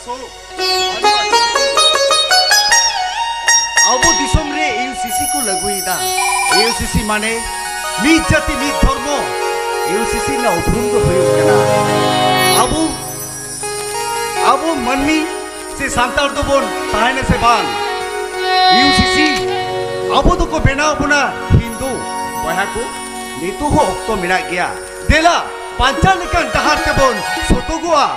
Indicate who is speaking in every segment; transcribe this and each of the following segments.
Speaker 1: aso. Abo disam re UCC ko laguida. UCC mane mid jati mid dharma. UCC na uprum do hoyo kana. Abo manmi se santar do bon tahane se bang. UCC abo do ko bena buna Hindu boya ko nitu ho okto mina gya. Dela panchalikan dahar te bon soto goa.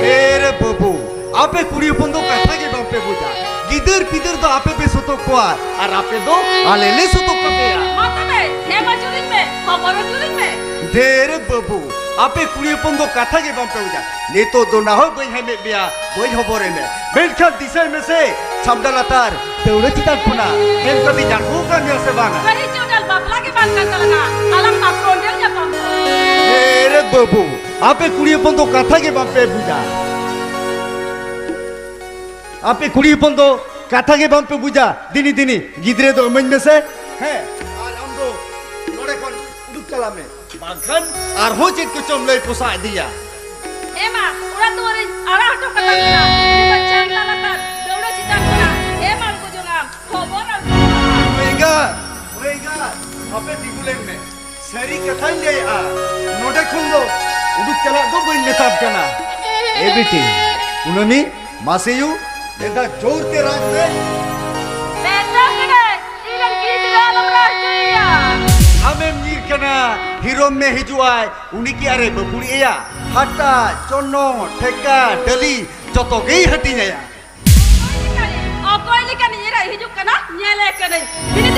Speaker 1: Mere babu, ape kuri pondo kata ke bampe buja. Gider pider do ape be soto koa, ar ape do alele soto kapea.
Speaker 2: Mata me, hema jurin me, hamara jurin me.
Speaker 1: Mere babu, ape kuri pondo kata ke bampe buja. Neto do na ho boi heme bia, boi hobore me. Belkhan disay me se, samdalatar, teure chitar puna. Hem kati janko ka mya se bana.
Speaker 2: Kari chudal babla ke bang kanta laga, alam makronel ya bang.
Speaker 1: Mere babu, ape kuri pondo kata ke bampe buja. Ape kuri pondo kata ke bampe buja. Dini gidre do men me se. He, ar hum do lore kon uduk chalame. Baghan ar ho chit ko chomlei posa diya.
Speaker 2: Hema, ura tu ore ara to kata na. Hema changla latar, dauda chitar puna. Hema ko jonam, khobor ar.
Speaker 1: Oiga, ape digulen me. Sari kathan le a. Node khundo uduk chala do boin metab kana. Everything. Unami maseyu Eda jor te raj me.
Speaker 2: Beta kene, ilan kiti alam rajya.
Speaker 1: Amem nir kana hirom me hijuai uniki are bapuri ya. Hata, chono, theka, dali joto gei hati ya.
Speaker 2: Okoi likan ira hijuk kana nyele kana. Dini.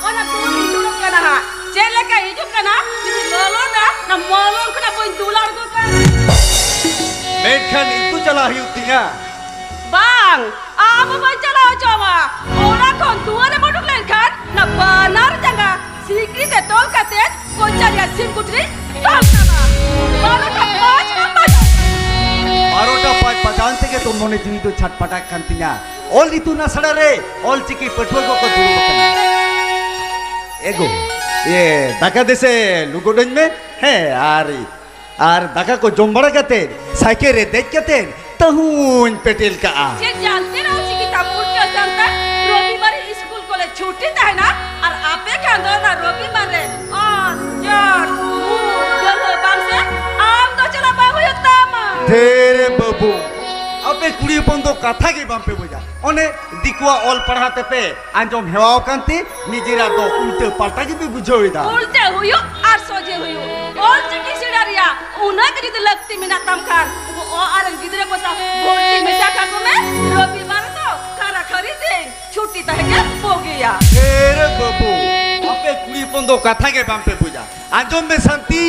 Speaker 2: Ona tuli dulu kana ha. Jele ka hijuk kana, dini lolo na molon kana poin tular do kan.
Speaker 1: Belkhan itu chala hiutinya.
Speaker 2: Bang, apa bancala coba? Orang kon tua de moduk lenkan, na banar janga. Sikri de tol katet, koncar ya sin kutri, tol sama. Baru kapas kapas.
Speaker 1: Barota paj pajan থেকে তো মনে জুই তো ছটপটা কান্তিনা all ঋতু না সড়ারে all চিকি পটুগো কো দুরু বকনা এগো এ দাকা দেশে লুগোডন মে হ্যাঁ আর দাকা को জম্বড়া কাতে সাইকেল রে দেখ কাতে তহুন পেটেল কা
Speaker 2: যে জানতে না উসকি তাপুর কে জানতা রবিবার স্কুল কলেজ ছুটি তাই না আর আপে কাঁদো না রবিবার রে যার গলে বামসে আম তো চলা বাবু তামা
Speaker 1: तेरे बाबू अबे कुड़ी बंदो कथा के बम्पे बुझा ओने दिकुआ ऑल पढ़ाते पे अंजम हेवाओ कांती निजिरा दो उल्टे पलटा की भी बुझोइदा
Speaker 2: उल्टे हुयो और सोजे हुयो ऑल चिकी सिडारिया उना के जदी लगती मिना तम खान वो आरन गिदरे को सा भोटी में जाका को में रविवार तो खाना खरीदे छुट्टी तो है क्या हो गया
Speaker 1: तेरे बाबू अबे कुड़ी बंदो कथा के बम्पे बुझा अंजम में शांति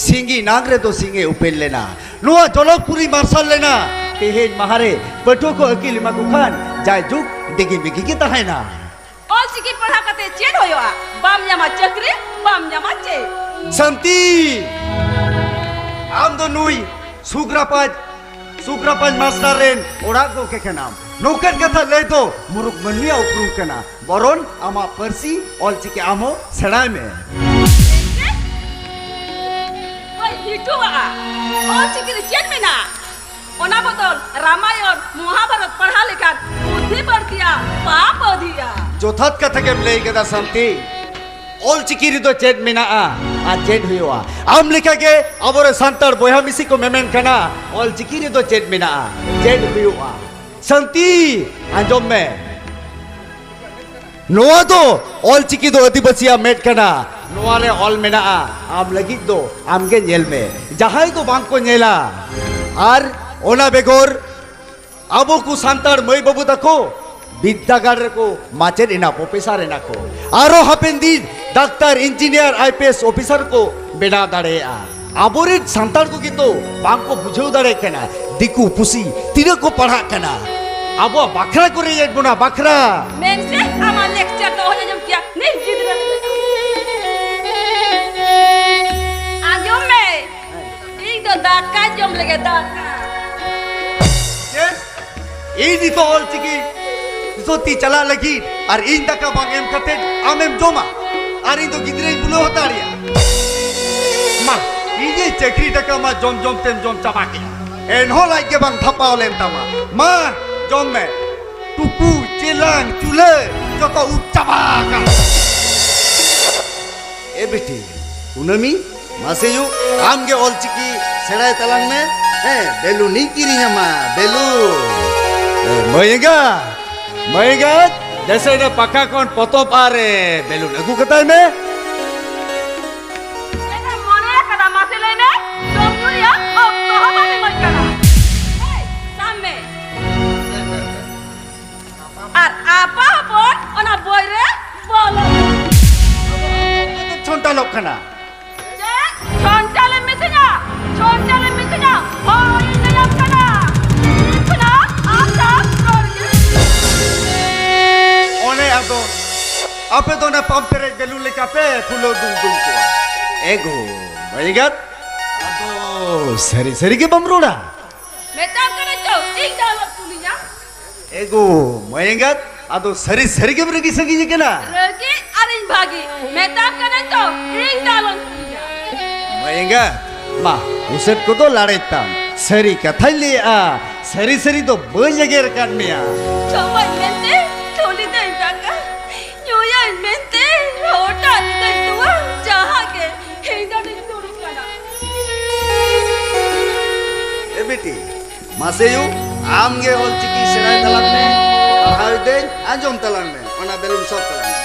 Speaker 1: सिंगी नागरे तो सिंगे उपेल लेना नुआ जलकपुरी मार्शल लेना तेहेज महारे पटो को अकेले मा कुखान जाय जुग देगी बिगी की तहाइना
Speaker 2: ऑल चिकी पढ़ा कते चेन होयो बाम यामा चक्री बाम यामा चे
Speaker 1: शांति आम दो नुई सुग्रापाज मास्टर रेन ओड़ा को के नाम नौकर कथा ले तो मुरुक मनिया उपरू केना बरन आमा परसी ऑल चिकी आमो सड़ाय में
Speaker 2: itu ah, oh cikir cian mina, ona botol Ramayan, Mahabharat पढ़ा लेकर बुद्धि बढ़ दिया, पाप बढ़ दिया।
Speaker 1: जोथात कथा के ले गदा शांति, ऑल चिकिरी तो चेट मिना आ चेट हुआ, आम लिखा के अबोरे संतर बोया मिसी को मेमेन कना, ऑल चिकिरी तो चेट मिना चेट हुआ, शांति अंजोम में, नोआ तो ऑल चिकी तो अधिपतिया मेट कना नोआले ऑल मेना आम लगी दो आम के जेल में जहां तो बांग को नेला आर ओना बेगोर अबो को सांतार मई बाबू तको विद्यागार को माचेर एना प्रोफेसर एना को आरो हापेन दिन डाक्टर इंजीनियर आईपीएस ऑफिसर को बेना दाड़े आबोरे सांतार को कितो बांग को बुझाव दाड़े केना दिकु पुसी तीर को पढ़ा केना आबो बखरा करे ये बुना बखरा
Speaker 2: मेन से हमारा लेक्चर तो हो जम किया नहीं जिधर दाका जम लगे दाका
Speaker 1: ini to all chiki zoti chala lagi ar in daka bang em kate amem joma আর ইন তো গিদ্রে বুলো হতাড়িয়া মা ইয়ে চাকরি টাকা মা জম জম তেম জম চাবা কে এনহো লাইকে বাং থাপাও লেন তামা মা জম মে টুকু চেলাং চুলে যত উপ চাবা কা এ বেটি কুনামি মাসে যু আমগে অলচিকি সেড়াই তালাং মে হ্যাঁ বেলু নি কিরিয়া মা বেলু ময়েগা ময়েগা जैसे ने पक्का कौन पतो पारे बेलू लगू कताई में
Speaker 2: এটা মনে রাখা মাসে লাইনে জমুরিয়া ও তোহাবানি মইকানা এই সামনে আর আপা আপন ওনা বইরে বলো
Speaker 1: छोटा लोग खाना
Speaker 2: যে ছন্টালে মিছিনা হই না কানা ইখনা আমটা করগে
Speaker 1: ओने आदो आपे तो ने पंप पे बेलू लेके आपे फुलो दुम दुम को एगो मयगत आदो सरी सरी के बमरोड़ा
Speaker 2: মেতাম করে তো ঠিক দাও তুলিয়া
Speaker 1: एगो मयगत आदो सरी सरी के बरगी सगी जे केना
Speaker 2: রগি আরিন ভাগি মেতাম করে তো ঠিক দাও তুলিয়া
Speaker 1: मयगत मा उसेट को तो लड़ेताम सरी कथाई ले आ सरी सरी तो बजगे रकाट में आ
Speaker 2: 정말 멘트 돌리다 인다가 요야 멘트 로टा 때 또한 자하게 행동이 노릇가나
Speaker 1: ए बेटी मासेयु आमगे ओलचिकी सेराय तलांग में पढ़ाई दे आंजम तलांग में ओना बेलुन सब तलांग में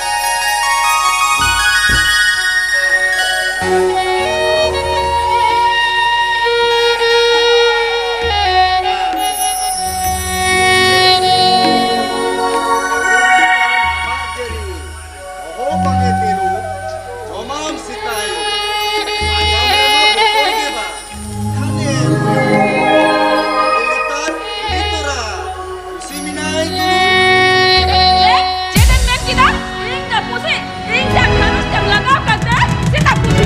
Speaker 2: 제den 멘기다 인자 보세 인자 가르스 장 लगाव करते सीता पूछी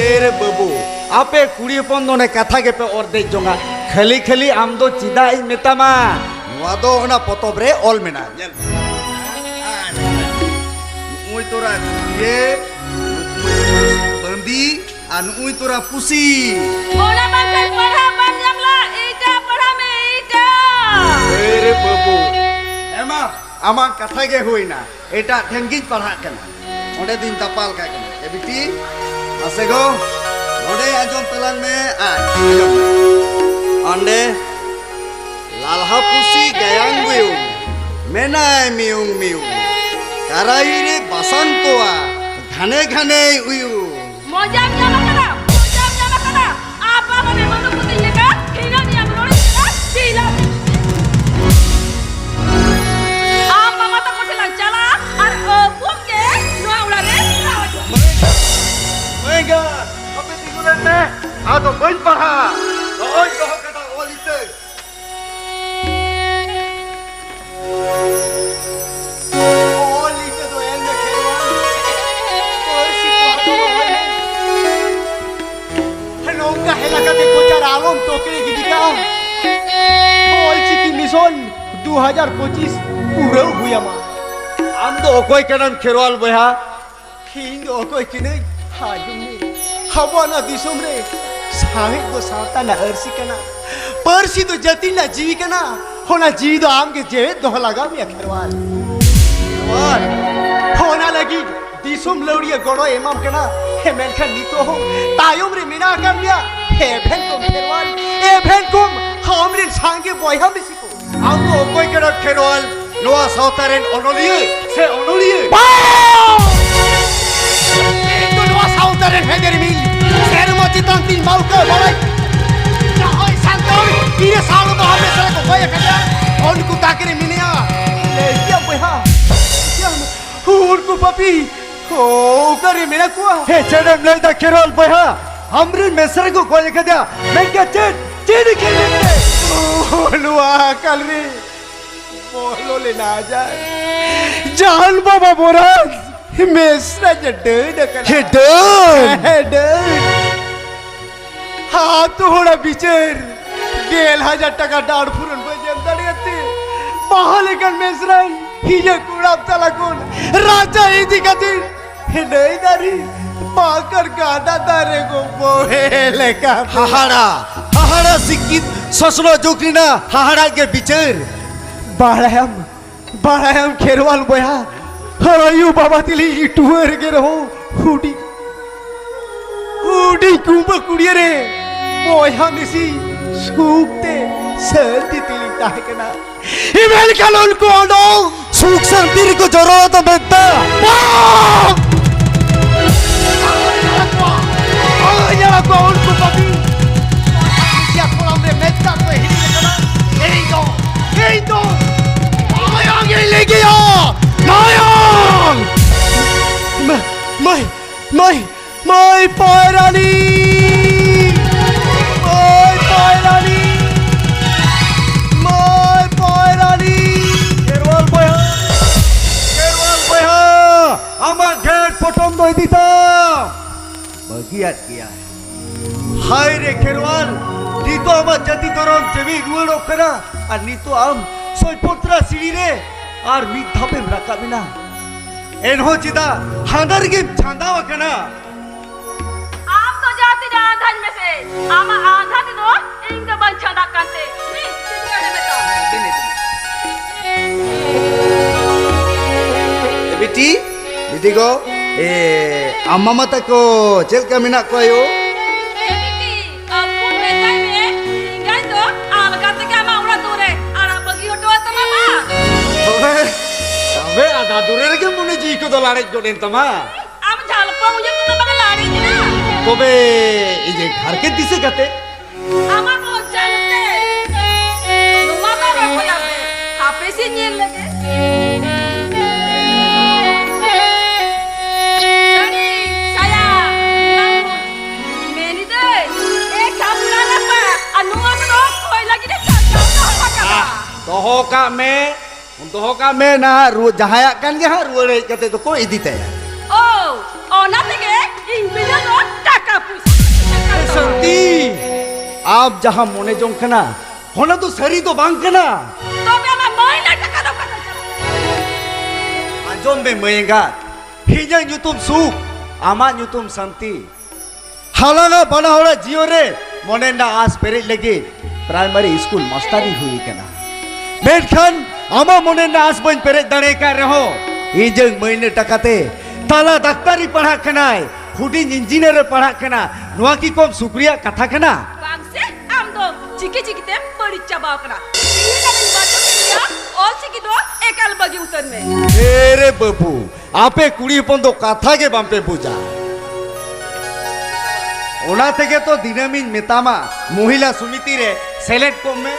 Speaker 1: एरे बाबू आपे कुड़ी पंदो ने कथा के पे और दे जोंगा खली खली आम दो चिदा इ मेतामा नोआ दो ओना पतब रे ऑल मेना नेल उई तोरा ये बंदी अन उई तोरा पुसी
Speaker 2: ओना बांकर पढ़ा बन जमला ईटा पढ़ा में ईटा
Speaker 1: एरे बाबू एमा आमा कथा के होइना एटा ठेंगी पढ़ा कना ओडे दिन तपाल का कना ए बिटी आसे गो ओडे आजम तलांग में आ ओंडे लालहा पुसी गयांग गुयु मेनाय मियुंग मियु काराइरे बसंतोआ घने घने उयु
Speaker 2: मजाक जामा करा apa mana mana putih ya kan kina ni yang rolis kita sila apa mata ko sila chala ar bum ke noa ulare
Speaker 1: Mega ape tiguran me ado bain paha oi doh kata olite olite do ende kewan oisi paha nongka helakate kocar alom tokre gidika olchiki mission 2025 पूरा हुआ मा आम तो ओकोई कनम खेरवाल बहा हिंग ओकोई किने हाजुमने हवाना दिसुम रे साहे को साता ना हरसी कना परसी तो जति ना जीवी कना होना जीवी तो आम के जेवे दोह लगा मिया खेरवाल खेरवाल होना लगी दिसुम लौड़िया गड़ो एमाम कना हे मेनखा नीतो हो तायुम रे मिना कर मिया हे भेन को खेरवाल ए भेन को हमरे सांगे बोया मिसिको आम तो ओकोई कनम Kherwal Noa sautaren onolie, se onolie. Itu noa sautaren hederi mil. Seru mati tantin mau ke balai. Jahoi santai, kira salu bahagia saya kau kaya kerja. Onku takire minia. Lekia beha. Urku papi. Oh, kari mina kuah. He cedem leda kerol beha. Amrin mesra ko kaya kerja. Mereka cedi kerja. Oh, luar kalri. बोलो लेना जाए जान बाबा बोराज मेसरा जड्डे डर हाँ थोड़ा बिचर गेल 1000 টাকা डाड़ फुरन पे जम दड़ियते बाहले कन मेसरा हिजे कुड़ाब तला कोन राजा इदी खातिर नहीं दारी माकर गादा दारे को बोहेले का हाहाड़ा शिक्षित ससुर जोकरीना हाहाड़ा के बिचर बाळायाम खेरवाल बोया हरायु बाबा तिली इटुवर के रहो हुडी कुंभा कुड़िये रे बोया मिसी सूखते सर्दी तिली ताकना इमेल कलोन को आनो सुख शांति को जरूरत बेटा ya ko उनको पति क्या थोड़ा हमने मेटा को ही लेना यही तो नायक ये ले गया नायक मैं पायरानी केरवाल बोया আমার ঘের পছন্দ দিতা बगियात किया हाय रे खेरवाल नी तो आमा जति तोरम जेबी रुड़ो करा और नी तो आम सोयपुत्रा सीढ़ी रे और मीत धापे रखा बिना एनहो चिदा हादर के छांदा वकना
Speaker 2: आप तो जाती ना आंधन में से आमा आंधन दो इंग बन छांदा कांते नी चिंता में तो
Speaker 1: बेटी को ए अम्मा माता को चल का मिना को आयो
Speaker 2: बेटी अब पुन बेटाई में इंगाई तो आलगा ते का माउरा तोरे आरा बगी हटो तमा
Speaker 1: अबे आधा दूरे रे के मुने जी को तो लाड़े जोडेन तमा
Speaker 2: आम झाल पाऊजे तो बग लाड़ी ना
Speaker 1: कोबे इजे घर के दिसे गते
Speaker 2: आमा को जानते नुमा का रखो जाते आपे से नील लगे
Speaker 1: दोहो का मैं ना रू जहाया kan ge ha ruwe kate to ko idite
Speaker 2: oh ona tege ing bila do taka puisa
Speaker 1: संती आप जहां मोने जों कना होना तो सरी तो बांग कना
Speaker 2: तो मैं महिला taka do kata
Speaker 1: anjom be menga हिजा nyutum सुख आमा nyutum संती हालांगा बना होला जियो रे मोने ना आस पेरे लगे प्राइमरी स्कूल मास्टरी हुई कना मेनखान आमा मोने ना आस बन पेरे दड़े का रहो हिजंग महीने टकाते ताला डॉक्टरी पढ़ा कनाय हुडी इंजीनियर पढ़ा कना नुआ की कोम शुक्रिया कथा कना
Speaker 2: bang se am do chiki chiki te paricha ba kara ini kan baca kiya और chiki do ekal bagi utan me
Speaker 1: अरे बाबू आपे कुड़ी पन तो कथा के बम्पे पूजा ओना तेगे तो दिनमिन मेतामा महिला समिति रे सेलेक्ट को में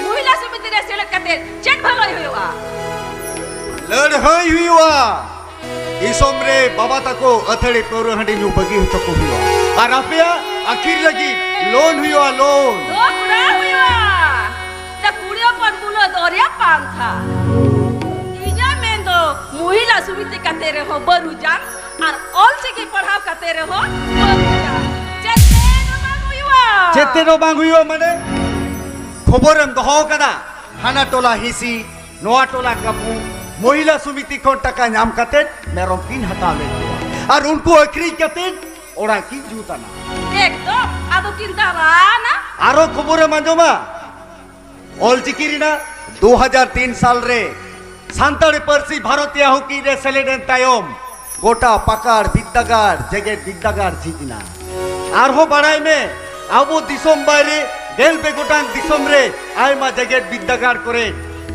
Speaker 2: महिला समिति रे सेलेक्ट करते चेक भलाई होया
Speaker 1: लड़ हुआ इसम रे बाबा तको अथड़े पेरो हंडी नु बगी तो को हुआ और आपया आखिर लगी लोन हुआ लोन
Speaker 2: दो कुड़ा होया ता कुड़िया पन बुलो दोरिया पान था इजा में दो महिला समिति करते रहे हो बरुजान और ऑल चीकी पढ़ाव करते रहे हो बरुजान
Speaker 1: चेते नो बांग हुआ मने खबरम दहो कदा हाना टोला हिसी नोआ टोला कपू महिला समिति को टका नाम कते मेरम तीन हटा ले और उनको अखरी कते ओरा की जूता ना
Speaker 2: एकदम आदो किंता राना
Speaker 1: आरो खबरे मंजोमा ऑल चिकिरिना 2003 साल रे सांताड़ी परसी भारतीय हॉकी रे सेलेडेन तायम गोटा पकार बिद्दागार जगह बिद्दागार जीजना आरहो बड़ाई में आबो दिसोम बारे गेल पे गोटान दिसोम रे आयमा जगह बिद्दागार करे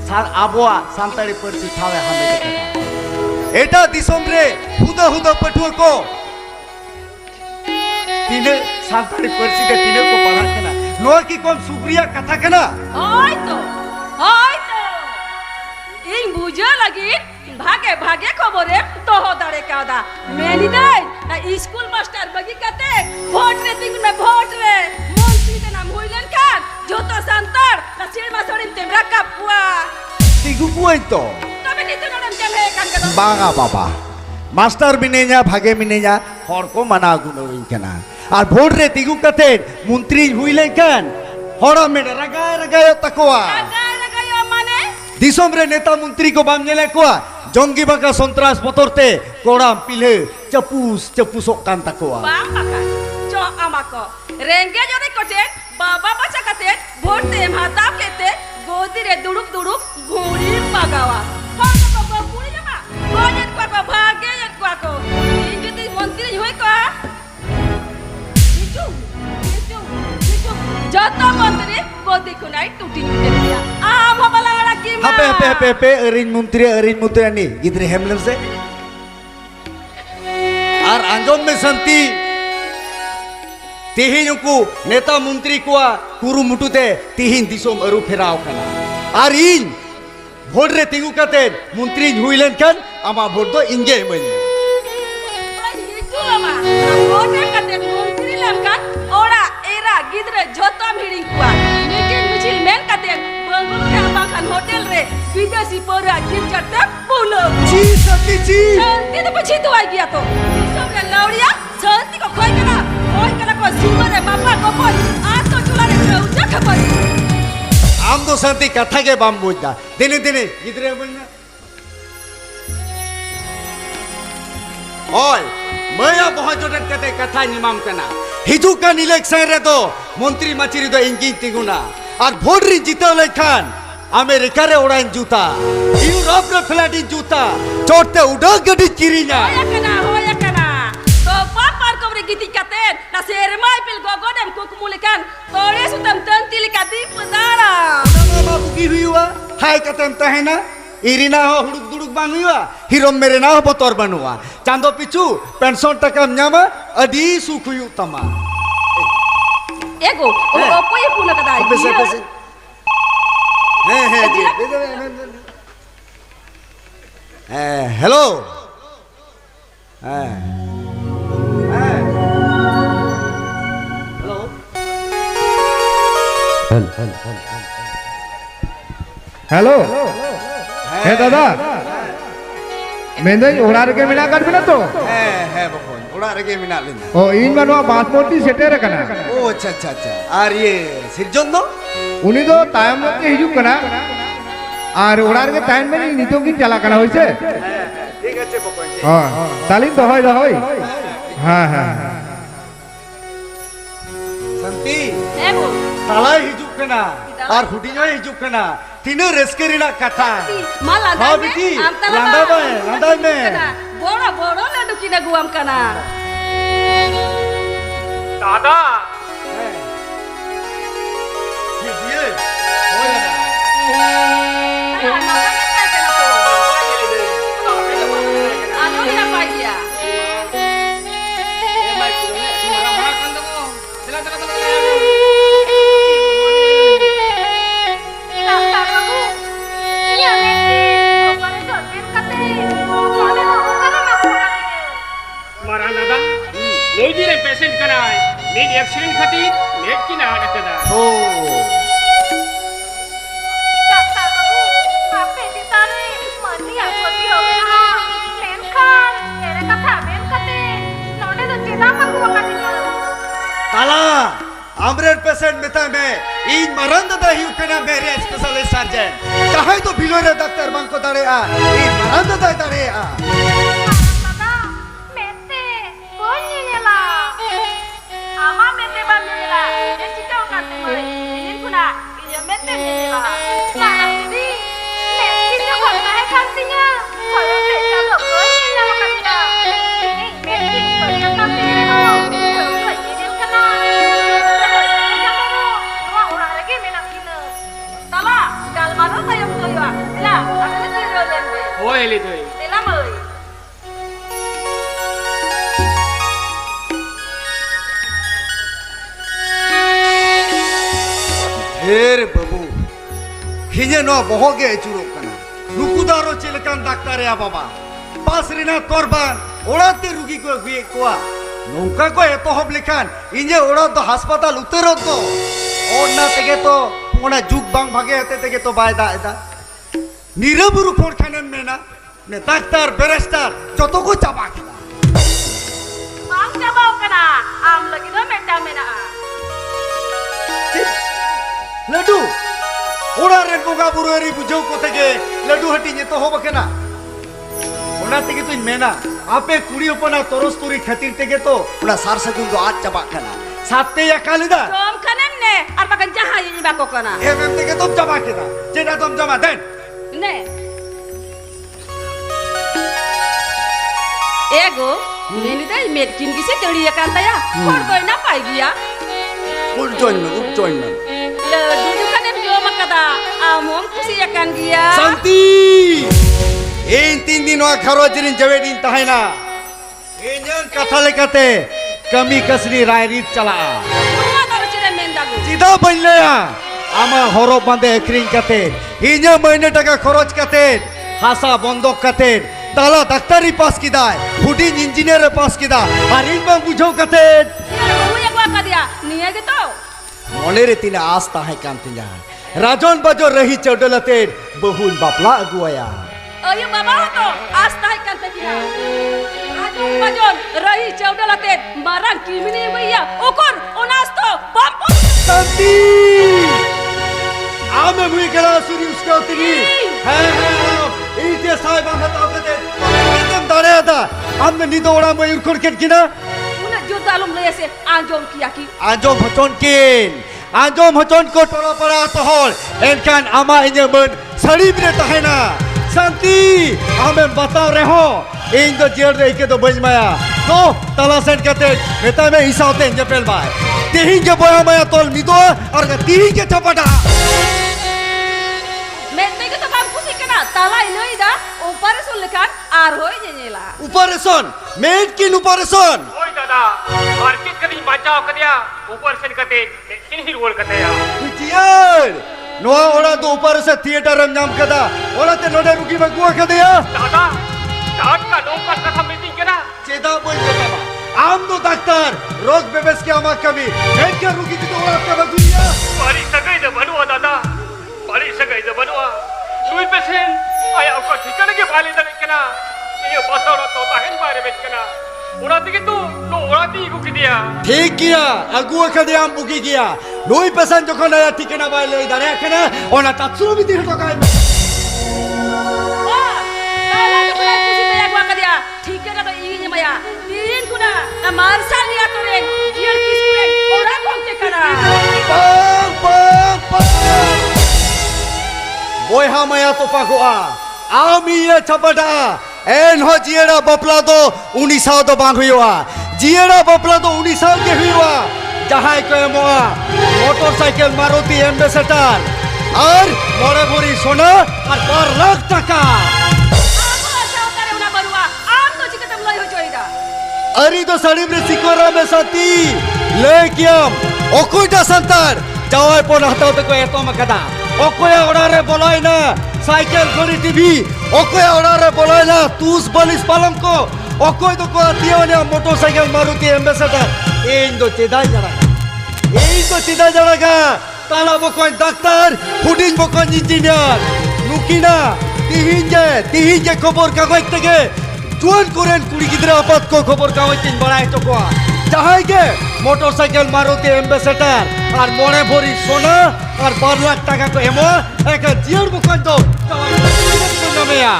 Speaker 1: सार आबोआ सांताड़ी परसी थावे हमें देखा एटा दिसोम रे हुदा हुदा पटुआ को तीने सांताड़ी परसी के तीने को पढ़ा कना नोआ की कौन शुक्रिया कथा कना
Speaker 2: होय तो इन बुझा लगी भागे भागे खबरे तो हो दाड़े का दा मेली दे ना स्कूल मास्टर बगी कते वोट रे तिग में वोट रे मंत्री के नाम होइलन कान जो तो संतर ना सिरमा सोडिन तेमरा कापुआ
Speaker 1: तिगु पुई तो
Speaker 2: तबे नी तो नम चले कान का
Speaker 1: बागा बाबा मास्टर बिनेजा भागे बिनेजा हर को मना गुनो कना और वोट रे तिगु कते मंत्री हुइले कान हड़ा में रगा तकोआ
Speaker 2: लगायो माने
Speaker 1: दिसोम रे नेता मंत्री को बाम नेले कोआ jonggi baka sontras motorte koram pilih cepus kan takoa.
Speaker 2: Bang bakal, cok amako. Rengge jone kote, baba baca kate, vote matap kete, godi re duduk buri pagawa. Kau kau buri jama, gojet kau bhage jet kau. Ini jadi menteri huai kau. Itu. Jatuh menteri, godi kunai tuti dia. Apa malah lagi mah?
Speaker 1: Hape erin menteri ni, gidre hemlem se. Ar anjom me santi. Tihin uku neta menteri kuah kuru mutute tihin disom aru ferau kana. Ar in vote re tingu katen menteri huilen kan ama vote do inge men.
Speaker 2: Itu ama, vote kate menteri lemkan, ora era gidre jotam hiring kuah. Meeting michil men kate bangkulu re abangkan hotel re bidasi pora kirjata pulau.
Speaker 1: Ci sakti ci.
Speaker 2: Santi tu peci tu lagi atau. Disom re lauria, santi ko koi kana ko sumber re bapa ko poi atau chula re jauh khapai.
Speaker 1: Am do santi katha ke bam bujda. Dene gidre bolna. Oi, maya बहुत जोड़न कते कथा निमाम कना हिजुकान election रे तो मंत्री माचिरी दो इंगिन तिगुना और भोट री जीते लेखान अमेरिका रे उड़ान जूता यूरोप रे फ्लैटिन जूता चोटते उड़ा गडी किरिना
Speaker 2: होया कना तो पार को रे गीति कते ना सेरमाई पिल गोगोदम कुकमुलिkan तोरे सुतम तंती लिकाती पदारा
Speaker 1: बाबू की हुआ हाय कतम तहेना इरिना हो हुड़ुक दुड़ुक बांग हुआ हिरोम मेरे ना हो बतौर बनुआ चांदो पिचू पेंशन टका न्यामा अडी सुख हुई तमा
Speaker 2: ego opo ye puna kada
Speaker 1: पैसे है जी हेलो
Speaker 3: हेलो हे दादा मेंदई ओड़ा रगे मिना कर बिना तो
Speaker 1: है बकोन ओड़ा रगे मिना लेना
Speaker 3: ओ इन मनवा पासपोर्ट टी सेटेर कना
Speaker 1: ओ अच्छा और ये सिरजन दो
Speaker 3: उनी दो टाइम के हिजुक कना और ओड़ा रगे टाइम में नितो की चला कना होइसे
Speaker 1: ठीक है बकोन
Speaker 3: हां तालिम तो होय हां
Speaker 1: संती
Speaker 2: ego
Speaker 1: तला हिजुक कना और हुडिया हिजुक कना तीनों रेस्केरिना कथा
Speaker 2: malah
Speaker 1: हाँ बेटी लंदा में
Speaker 2: boro landu kina guam kana
Speaker 4: दादा
Speaker 1: ये
Speaker 2: ano apa dia
Speaker 4: मारा दादा लोजी रे पेशेंट करा है नीड एक्सीडेंट खातिर नेट की ना डॉक्टर दा
Speaker 1: ओ
Speaker 5: Dokter babu, sampai ditarik, mati yang putih orang. Menkan, kira kata menkate, nona tu cina aku akan tinggal.
Speaker 1: ताला आमरेड पेशेंट बेटा में इन मरंद दा हिउ कना मेरे स्पेशलिस्ट सर्जन चाहे तो बिलोरे डॉक्टर बांको दारे आ इन मरंद दा दारे आ
Speaker 5: Mata, mete, bunyi ni lah. Ama mete bantu ni lah. Dia cita orang tu, ini kuna, dia mete ni lah. Nah, jadi, mete ni kau tak kantinya, kau yang beca tu, bunyi ni lah kantinya. Ini mete, kau yang kanti ni lah, kau yang ini kena. Orang lagi menak gila.
Speaker 2: tala gal maro sayo toyo ila ada ni ro lembe
Speaker 4: ओ Eli तो
Speaker 2: ila moi
Speaker 1: हेर बाबू हिजे no बहोगे चुरो कना नुकुदारो चिलकान doctor या बाबा पास रिना कोरबान ओड़ाते रुगी को गुए कोआ नौका को एतोहब लेखान इजे ओड़ा तो हास्पताल उतरो तो ओना तेगे तो ओना जुग बांग भागे हते तेगे तो बाय दा निरबुरु फोड़ खानन में ना ने डॉक्टर बेरेस्टर जतो को चाबा केला
Speaker 2: bang jabau kana am lagi do meta mena
Speaker 1: Laddu ओड़ा रे बोगा बुरो री बुझो को तेगे लड्डू हटी ने तो हो बकेना ᱚᱱᱟ ᱛᱮᱜᱮ ᱛᱚᱧ ᱢᱮᱱᱟ ᱟᱯᱮ ᱠᱩᱲᱤ ᱦᱚᱯᱚᱱᱟᱜ ᱛᱚᱨᱚᱥ ᱛᱩᱨᱤ ᱠᱷᱟᱹᱛᱤᱨ ᱛᱮᱜᱮ ᱛᱚ ᱚᱱᱟ ᱥᱟᱨ ᱥᱟᱹᱜᱩᱱ ᱫᱚ ᱟᱫ ᱪᱟᱵᱟᱜ ᱠᱟᱱᱟ ᱥᱟᱛᱮ ᱟᱠᱟᱞᱮᱫᱟ
Speaker 2: ᱡᱚᱢ ᱠᱷᱟᱱᱮᱢ নে আর বাগান যাহাই বাকো কানা
Speaker 1: এমএম থেকে তোম চাবা কেদা যেটা তোম জমা দেন
Speaker 2: নে এগো মেনি দাই মেটকিন গিসে দড়িয়া কান্তায়া কোন কই না পাই গিয়া
Speaker 1: Ujjain
Speaker 2: le dudu kanem jom kada amom kusi akan dia
Speaker 1: শান্তি এই 3 দিন ওয়া খরচরিন জবেদিন তাহাইনা এঞ্জন কথা লেখাতে কমি কসরি রায়রিত চালা
Speaker 2: Nua tahu cina mendagu
Speaker 1: চিদা বললেয়া আমা হরব বাঁধে একরিং কাতে ইঞ্জা মাইনে টাকা খরচ কাতে হাসা বন্ধক কাতে তালা ডাক্তারি পাস কিদায় ফুডিং ইঞ্জিনিয়ার পাস কিদা আর ইনবা বুঝাও কাতে
Speaker 2: Bahu yang gua kadia niya gitu
Speaker 1: মনের তিনে আস তাহাই কান্তিনা রাজন বাজর রহি চৌডলতে বহুল বাপলা Água
Speaker 2: Ayo baba to asta ikan tekina Ajon bajon rahi chaudalate marang kimini bhaiya okor onasto bampo
Speaker 1: শান্তি আমি মুই গলা সুরি উসকে উতরি হ্যাঁ হ্যাঁ এই যে সাহেব আমরা তাকে একদম দাঁড়ে আদা আমি নিদো ওড়া ময়ূর করকেন কিনা
Speaker 2: una jodalum lese anjom kiaki
Speaker 1: আজম হচন কিন আজম হচন কো টরা পড়া তহল এনকান আমা ইঞ্জমন সড়িব রে তাহেনা শান্তি আমি বাতাও রেহো ইন তো জের রে কে তো বজমায়া তো তালাসেন কাতে মেতা মে হিসাবতে জপেল বাই তিহিন কে বয়া মায়া তল মিদো আর তিহিন কে চপটা
Speaker 2: mente gitu bang kusi kena talai noi da operation lekan ar hoy nyela
Speaker 1: operation made কিন অপারেশন
Speaker 4: ওই দাদা মার্কেট করি বাঁচাও কদিয়া অপারেশন করতে মেশিন হি রোল করতে
Speaker 1: জিয়ার নোয়া ওড়া তো অপারেশন থিয়েটার নাম কদা ওড়াতে নডে রুগী বাগুয়া কদিয়া
Speaker 4: দাদা ডাট কা নৌকার কথা মিটিং কেনা
Speaker 1: চেদা বই বাবা আম তো ডাক্তার রোগ বেবেস কে আমা কবি মেড কে রুগী তো ওড়াতে বাগুয়া
Speaker 4: বাড়ি সগাই দে বনুয়া দাদা বাড়ি সগাই দে বনুয়া সুই পেশেন্ট আয়া ওকা ঠিকানা কে ভালি দে কেনা ये बसौड़ा तो ताहिन बारे में केना उड़ाती की तू नो उड़ाती को की दिया
Speaker 1: ঠিক কিয়া আগুয়া কদে আম বুকি গিয়া নই পেশেন্ট যখন আয়া ঠিকানা বাইলে দাঁড়ে এখানে ওনা তাৎসুর বিধি ঠকাই
Speaker 2: oh talai tu boleh kusi taya gua kadia ठीक है तो ini maya tin kuna na marsal ni atoren dia kisure ora konte kana
Speaker 1: পাং পাং পাং বইহা মায়া তো পাগোয়া আমি এ ছাপাটা এন হ জিয়েরা বপলা তো 1900 তো বাং হইওয়া জিয়েরা বপলা তো 1900 কে হইওয়া যাহাই কয় মোয়া মোটরসাইকেল মারুতি এম্বাসেডর আর বড় ভরি সোনা আর 12 লাখ টাকা
Speaker 2: aku asal tare una barua am to jika tem loy ho joida
Speaker 1: अरी तो सड़ीब रे सिकोरा में साथी ले कियाम ओकुइटा संतार जावाय पन हताव तो कोई तो मकदा ओकोया ओडारे बोलाय ना साइकिल घड़ी टीवी ओकोया ओडारे बोलाय ना तुस बलिस पालम को ओकोय तो को दियो ने मोटरसाइकिल मारुति एम्बेसडर एन दो चेदा जड़ागा ताला बकोय डाक्टर फुडिंग बकोय इंजीनियर नुकिना तिहिन जे खबर कागज तेगे জোয়ান করেন কুড়ি গিদ্রা আপাত কো খবর কাগজ তিন বাড়াই তো কোয়া যাহাই গে মোটরসাইকেল মারুতি এম্বাসেডর আর মনে ভরি সোনা আর 12 লাখ টাকা কো এমো একা জিয়ার বকন তো নামেয়া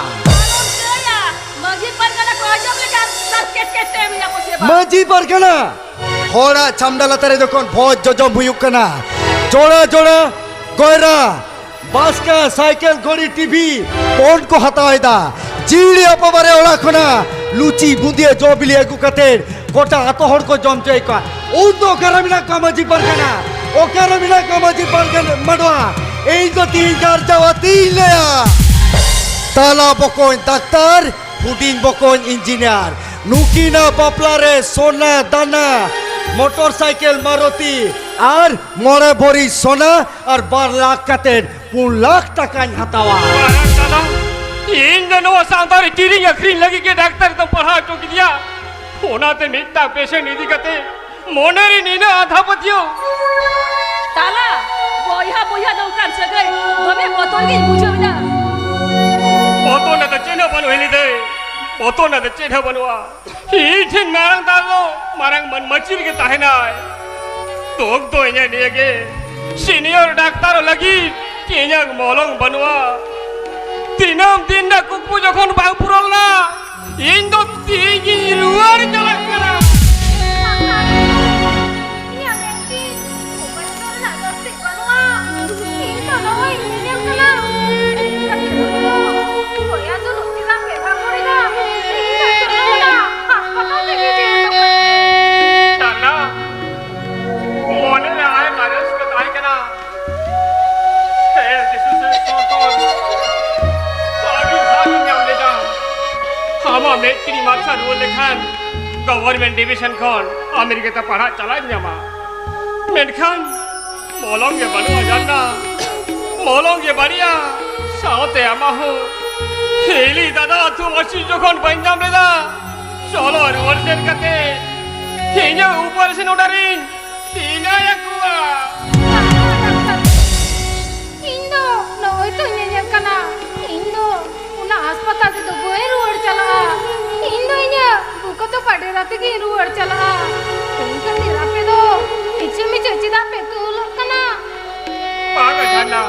Speaker 2: ya magi pargana ko ajam lekan sarket kete mi aku seba
Speaker 1: মাঝি পারখানা হড়া চামডালা তারে যখন ভজ জজম হুয়ুক কানা জোড়া জোড়া গয়রা বাসকা সাইকেল ঘড়ি টিভি ফোন কো হাতায়দা জিড়ি অপবারে ওড়া খনা লুচি বুঁদিয়ে জবিলি এগু কাতের গোটা আতহর কো জমচই কা ও তো কারামিনা কামাজি পারখানা ও কারামিনা কামাজি পারখানা মাডোয়া এই তো 3000 যাওয়া 3 লেয়া তালা বকন ডাক্তার ফুডিং বকন ইঞ্জিনিয়ার নুকিনা বাপলারে সোনা দানা মোটরসাইকেল মারুতি আর মরে ভরি সোনা আর 12 লাখ কাতের 5 লাখ টাকা হাতাওয়া
Speaker 4: बारह दादा इन जनों सांतारी टीरिंग अखरीन लगी के डॉक्टर तो पढ़ा टोक दिया होना ते मिटता पेशेंट निधि कते मोनेरी नीने आधा पतियो
Speaker 2: tala boya dongkan segai dome botol ge bujo bida
Speaker 4: पोतो न तो चेना बन हेली दे पोतो न तो चेना बनवा ही ठिन मारंग दालो मारंग मन मचिर के ताहेना तोक तो इन्हें नियगे सीनियर डॉक्टर लगी केन्या मोलंग बनवा तीनम दिन ना कुकपु जखन बाग पुरल ना ᱵᱮᱵᱽᱥᱟ ᱨᱩᱣᱟᱹᱲ ᱞᱮᱠᱷᱟᱱ ᱜᱚᱵᱷᱚᱨᱢᱮᱱᱴ ᱰᱤᱵᱷᱤᱥᱚᱱ ᱠᱷᱚᱱ ᱟᱢᱮᱨᱤᱠᱟতে ᱯᱟᱲᱦᱟᱜ ᱪᱟᱞᱟᱜ ᱧᱟᱢᱟ ᱢᱮᱱᱠᱷᱟᱱ ᱢᱚᱞᱚᱝ ᱜᱮ ᱵᱟᱹᱱᱩᱜᱼᱟ ᱡᱟᱱᱱᱟ ᱢᱚᱞᱚᱝ ᱜᱮ ᱵᱟᱹᱲᱤᱡᱼᱟ ᱥᱟᱶᱛᱮ ᱟᱢᱟᱜ ᱦᱚᱸ ᱦᱤᱞᱤ ᱫᱟᱫᱟ ᱟᱹᱛᱩ ᱵᱟᱹᱥᱤ ᱡᱚᱠᱷᱚᱱ ᱵᱟᱹᱧ ᱧᱟᱢ ᱞᱮᱫᱟ ᱪᱚᱞᱚ ᱨᱩᱣᱟᱹᱲ ᱥᱮᱱ ᱠᱟᱛᱮ ᱤᱧᱟᱹᱜ ᱚᱯᱟᱨᱮᱥᱚᱱ ᱚᱰᱟᱨᱤᱧ ᱛᱤᱱᱟᱹᱭ ᱟᱠᱚᱣᱟ
Speaker 5: ᱤᱧ ᱫᱚ ᱱᱚᱜᱼᱚᱭ ᱛᱚ ᱧᱮᱧᱮᱞ ᱠᱟᱱᱟ ᱤᱧ ᱫᱚ ᱚᱱᱟ ᱦᱟᱥᱯᱟᱛᱟᱞ ᱨᱮᱫᱚ ᱵᱟᱹᱧ ᱨᱩᱣᱟᱹᱲ ᱪᱟᱞᱟᱜᱼᱟ ᱤᱧ ᱫᱚ ᱤᱧᱟᱹᱜ ᱵᱩᱠᱟᱹ ᱛᱚ ᱯᱟᱰᱮᱨᱟ ᱛᱮᱜᱮᱧ ᱨᱩᱣᱟᱹᱲ ᱪᱟᱞᱟᱜᱼᱟ ᱤᱧ ᱠᱷᱟᱹᱛᱤᱨ ᱟᱯᱮ ᱫᱚ ᱤᱪᱷᱟᱹ ᱢᱤᱪᱷᱟᱹ ᱪᱮᱫᱟᱜ ᱯᱮ ᱛᱩᱞᱚᱜ ᱠᱟᱱᱟ
Speaker 4: ᱵᱟᱝᱟ ᱡᱟᱱᱱᱟ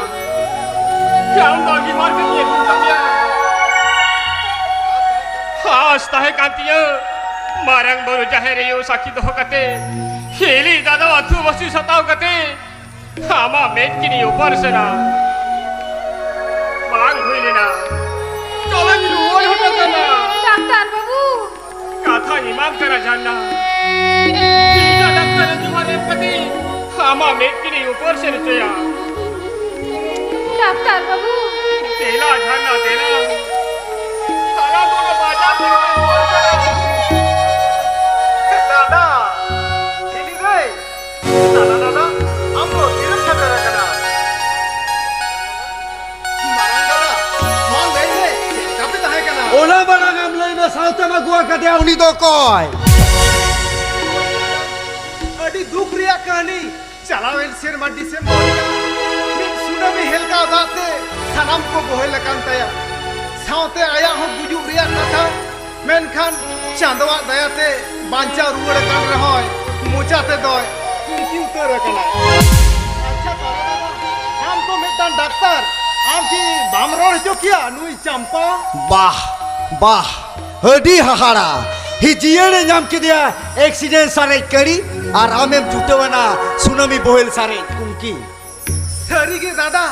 Speaker 4: ᱟᱢ ᱫᱚ ᱟᱹᱜᱤᱵᱷᱟᱨ ᱠᱟᱛᱮᱧ ᱟᱹᱜᱩ ᱠᱟᱫᱮᱭᱟ ᱟᱸᱥ ᱛᱟᱦᱮᱸ ᱠᱟᱱ ᱛᱤᱧᱟᱹ ᱢᱟᱨᱟᱝ ᱵᱩᱨᱩ ᱡᱟᱦᱮᱨ ᱟᱭᱳ ᱥᱟᱹᱠᱷᱤ ᱫᱚᱦᱚ ᱠᱟᱛᱮ ᱦᱤᱞᱤ ᱫᱟᱫᱟ ᱟᱹᱛᱩ ᱵᱟᱹᱥᱤ ᱥᱟᱛᱟᱣ ᱠᱟᱛᱮ ᱟᱢᱟᱜ ᱢᱮᱫ ᱠᱤᱱᱤᱧ ᱚᱯᱟᱨᱮᱥᱚᱱᱟ ᱵᱟᱝ ᱦᱩᱭ ᱞᱮᱱᱟ ᱪᱚᱞᱚᱧ ᱨᱩᱣᱟᱹᱲ ᱦᱚᱴᱚ ᱠᱟᱱᱟ
Speaker 5: ডাক্তার বাবু
Speaker 4: ᱠᱟᱛᱷᱟᱧ ᱮᱢᱟᱢ ᱠᱟᱱᱟ ᱡᱟᱱᱱᱟ ᱤᱧᱟᱹᱜ ᱰᱟক্তার ᱟᱹᱜᱤᱵᱷᱟᱨ ᱮᱢ ᱠᱟᱛᱮ ᱟᱢᱟᱜ ᱢᱮᱫ ᱠᱤᱱᱤᱧ ᱚᱯᱟᱨᱮᱥᱚᱱ ᱦᱚᱪᱚᱭᱟ
Speaker 5: ডাক্তার বাবু
Speaker 4: তেলা ঝান্না তেলা সারা কোনো বাজার থেকে
Speaker 3: দাদা হিলি রে দাদা দাদা আমগো তিরক খাবে রাখনা মারাং দাদা মাল দেই রে কাপে তাহে কানা
Speaker 1: ওনা বানাং আম লইবে সাউতে মা গুয়া কাতে উনি দো কয়
Speaker 3: আডি দুঃখ রিয়া কাহিনী চালাওয়েন সেরমা ডিসেম্বর মিট সুনামি হেলকা দাতে সানাম কো বহেল কান তায়া সাউতে আয়া হো গুজুক রিয়া কথা মেনখান চাঁদওয়া দয়াতে বাঞ্চা রুয়াড় কান রহয় মোচাতে দয় কুমকিম তো রাখলা আচ্ছা তারা দাদা আম তো মিটান ডাক্তার আম কি বাম রড় চকিয়া নুই চাম্পা
Speaker 1: বাহ বাহ হডি হাহাড়া হি জিয়েনে নাম কে দিয়া এক্সিডেন্ট সারে করি আর আমেম জুটওয়ানা সুনামি বহেল সারে কুমকি
Speaker 3: সারিগে দাদা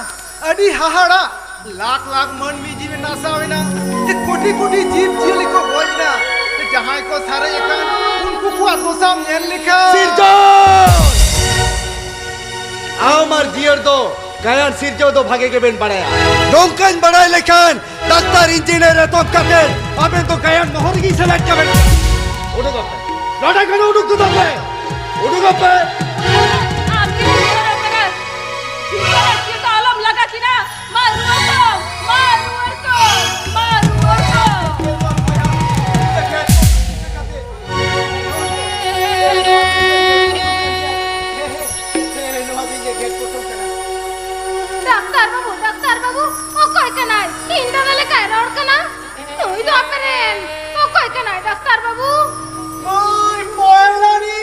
Speaker 3: আডি হাহাড়া লাখ লাখ মানবী জীবে নাসা হয় না যে কোটি কোটি জীব জিয়ালি কো বই না যাহাই কো সারে একান উনকু কো দোসাম নেল লিখা
Speaker 1: সিরজন আমার জিয়ার দো গায়ান সিরজো দো ভাগে কে বেন বাড়ায়া নৌকান বাড়াই লেখান ডাক্তার ইঞ্জিনিয়ার তো কাটে আবেন তো গায়ান মহরগি সেলেক্ট করবেন ওডো গপে লড়া কেন উডুক তো দপে উডুক গপে
Speaker 2: আমি রুয়ার ওখানে ঠিকানা কি তো আলম লাগাছি না মা রুয়ার কো মা রুয়ার কো
Speaker 5: ডাক্তার বাবু ও কই কেনাই ইন্দা গলে কাই রড় কেনা তুই তো আপেরেন ও কই কেনাই ডাক্তার বাবু
Speaker 3: ওই ময়লানি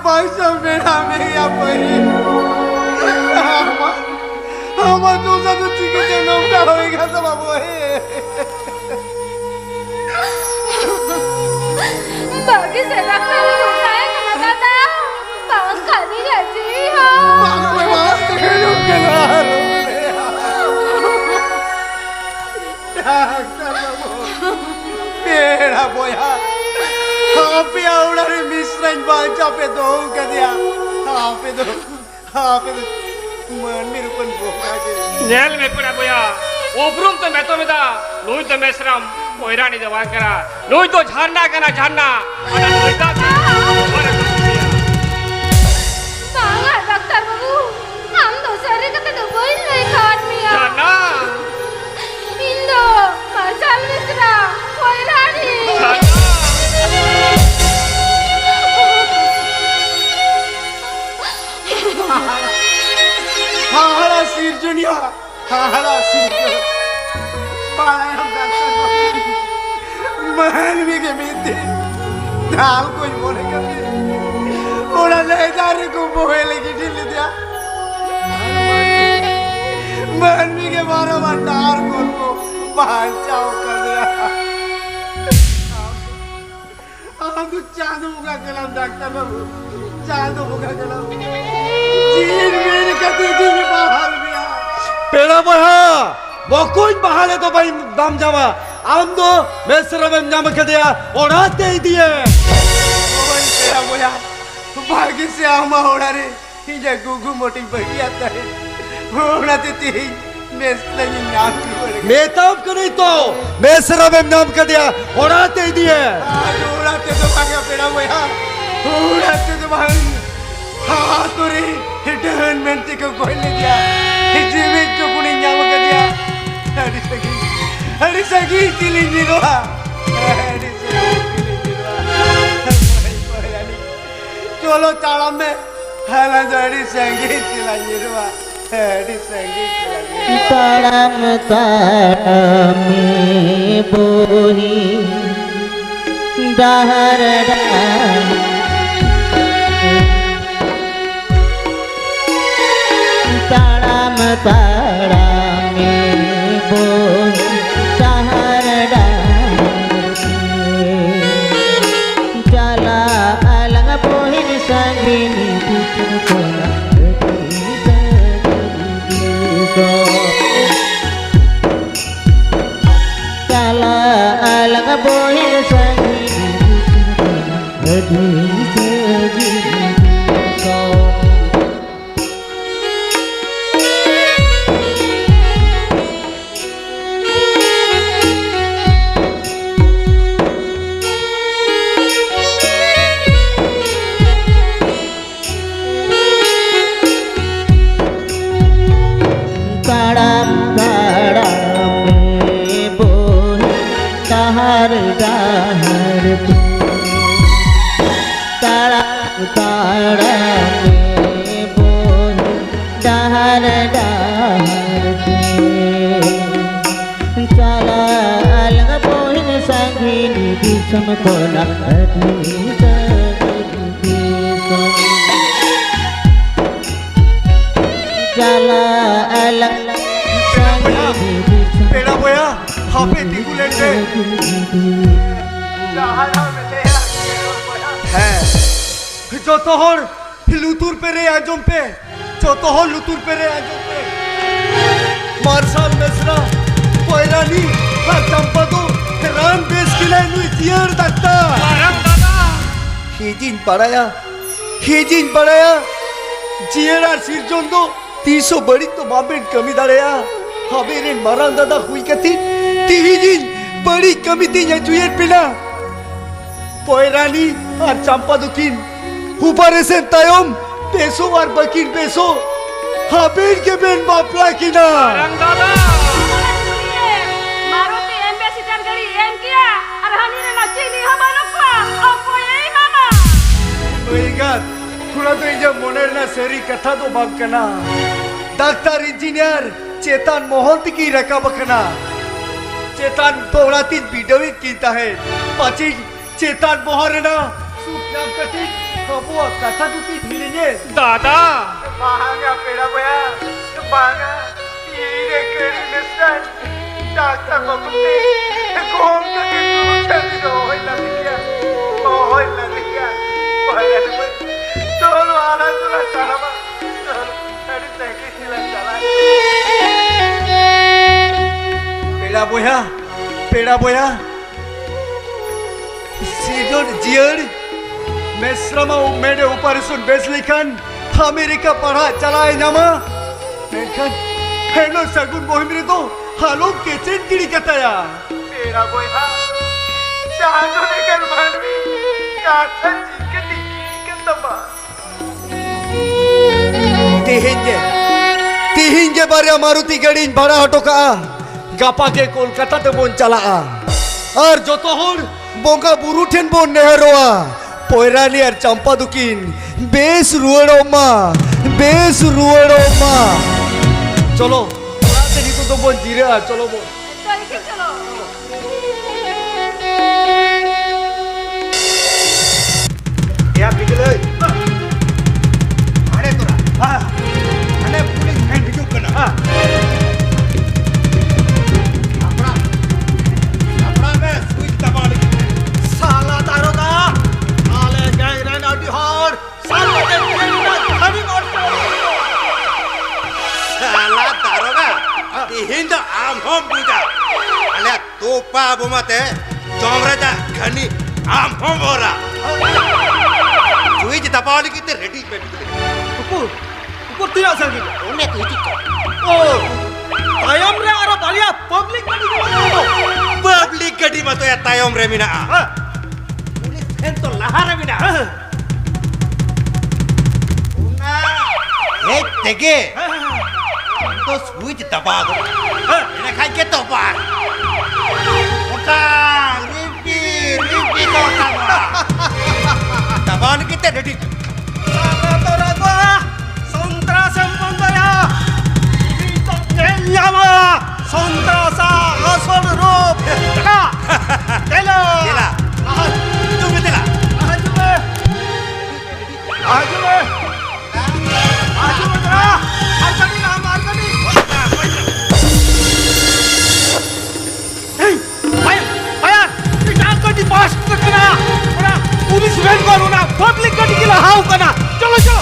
Speaker 3: পয়সা বেড়া মেয়া পড়ি আমার দোষা তো চিকিৎসা নৌকা হয়ে গেছে বাবু
Speaker 5: बाकी से डॉक्टर ने बताया कि ना दादा बात खाली जाती हाँ
Speaker 3: बेड़ा बोया हाँ पे आवड़ा रे मिश्रण बांचा पे दो कर दिया हाँ पे दो मन मेरे को बोला के
Speaker 4: ᱧᱮᱞ ᱢᱮ ᱯᱮᱲᱟ ᱵᱚᱭᱟ ᱩᱯᱨᱩᱢ ᱛᱚ ᱢᱮᱛᱚ ᱢᱮᱫᱟ ᱱᱩᱭ ᱫᱚ ᱢᱮᱥᱨᱟᱢ ᱯᱚᱭᱨᱟᱱᱤ ᱫᱚ ᱵᱟᱝ ᱠᱟᱱᱟ ᱱᱩᱭ ᱫᱚ ᱡᱷᱟᱨᱱᱟ ᱠᱟᱱᱟ ᱡᱷᱟᱨᱱᱟ ᱚᱱᱟ ᱱᱩᱭ ᱫᱚ
Speaker 5: बांगा डॉक्टर बाबू हम दो सारे कते तो बोल नहीं खान मिया
Speaker 4: ঝারনা
Speaker 5: इंदो मरचाल मिश्रा कोई रानी
Speaker 3: हाड़ा सिर जुनिया हाड़ा सिर पाया हम डॉक्टर महल भी के मीते दाल कोई बोले करते ओड़ा ले जा रे को बोले लगी ढील दिया महल भी के बारे में डार को बाहर जाओ कर दिया আমি চাঁদো বোকা গেলাম ডাক্তার বাবু চাঁদো বোকা গেলাম জিন মেরে কাছে জিন বাহাল গया
Speaker 1: पेड़ा बहा बकुन बहाले तो भाई दाम जावा आम दो मेसरा में जाम के दिया उड़ाते ही दिए
Speaker 3: ওই পেড়া বয়া ভাগ্য সে আমা ওড়া রে এই যে গুগু মোটি বহিয়া তাই ওড়াতে তুই মেস লাগি নাম কি করে
Speaker 1: मेहताब को नहीं तो मेसरा में नाम के दिया उड़ाते ही दिए
Speaker 3: आज ওড়াতে তো ভাগ্য পেড়া বয়া ওড়াতে তো ভাই हाँ তোরে ডহন মেনতে को কইলে দিয়া জীবে চকুনি নাম কে দিয়া अरे सगी चिली जीरोआ अरे सगी चिली जीरोआ चलो चाला में हाला जड़ी संगी चिला जीरोआ अरे संगी चिला जीरोआ
Speaker 6: ताड़म ताड़म बोही डहर ताड़म ताड़म बोही डहर चला अलग बोहिन संगिनी कोला चला अलग बोहिन संगिनी ताड़म ताड़म बोही डहर डहर ताड़म ताड़म बोही डहर डहर चला अलग बोहिन संगिनी दिसम कोला चला अलग
Speaker 1: पेड़ा बोया हापे टिकुलेट से है जो तोहर लुतुर पे रे आजम पे जो तोहर लुतुर पे रे आजम पे मार्शल मेसरा कोयरानी हा चंपा दो राम बेस किला नुई तियर दत्ता
Speaker 4: मारंग दादा
Speaker 1: हेजिन पड़ाया जियरा सिरजोन दो 300 बड़ी तो बाबेन कमी दाड़ेया हमेरे मारां दादा हुई कथी तिहिजिन बड़ी कमी थी या जुयर पिला पोयरानी और चंपा दुकिन ऊपर से तायम पेसो और बकिन पेसो हमें के बेन बापला की ना
Speaker 4: मारंग दादा
Speaker 2: मारुति एम्बेसडर गाड़ी एम किया और हनी रे नचीनी हमारो को अपो यही मामा
Speaker 1: ओइगात थोड़ा तो ये मोनेर ना सेरी कथा तो बाप कना डॉक्टर इंजीनियर चेतन मोहंत की रका बकना चेतन पौराती बिडवित कीता है पाची चेतन मोहरना सुख्याम कथी कबो कथा दुती धीरेने
Speaker 4: दादा
Speaker 3: महागा पेड़ा बया महागा ये करी नस्तान डॉक्टर बाबू ने कौन का के पूछा दी होय लग गया पहले में चलो आना चला चला अरे तंगी चला चला
Speaker 1: पेड़ा बोया सीजन जियर मेसरमा मेरे ऊपर सुन बेस लिखन अमेरिका पढ़ा चलाए नामा मेखन हेलो सगुन मोहिमरे तो हालो के चिंतिड़ी कताया
Speaker 3: पेड़ा बोया चांदो ने कर मानवी काथा चिकनी के तबा
Speaker 1: तिहिंगे बारे मारुति गाड़ी भाड़ा हटो का गापा के कोलकाता ते बोन चला और जो तो होर बोंगा बुरु ठेन बोन नेहरोआ पोयरानी और चंपा दुकिन बेस रुएड़ो मा चलो रात नहीं तो बोन जीरे आ चलो बोन
Speaker 2: चलो
Speaker 1: या पिघले अरे तोरा हां अरे पुलिस फैन भिजो कना हां अपना में स्विच दबा साला दारोगा
Speaker 7: Lupa abu mate, jomreda khani am hongora. Cuy kita pauli kita ready ready.
Speaker 3: Ukur tidak sakit.
Speaker 7: Unek itu kok.
Speaker 3: Oh, ayam re arah balia public kan itu mana?
Speaker 7: Public gadi mato ya tayom remina a. Pulis ento lahar remina. Una, tege. तो switch दबा दो इन्हें खाई के तो पार उठा रिपी तो उठा दबाने की तेरे
Speaker 3: तो रागो संतरा संबंध या तो केल्यामा संतरा सा असर रूप तेला तेला
Speaker 7: तेला तू भी तेला
Speaker 3: आज में तेरा मारकनी ना मारकनी पास करना ना पुलिस वैन करो ना पब्लिक गाड़ी के लिए हाउ करना चलो चलो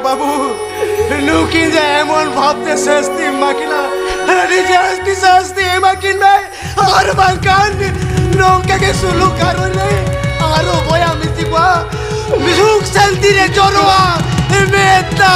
Speaker 1: बाबू लुकिन जे एमन भाबते सस्ती माकिना अरे जस्ती सस्ती माकिन में और बांकान नौका के सुलू करो रे आरो बोया मिति को সুখ শান্তি রে জরোয়া মেতা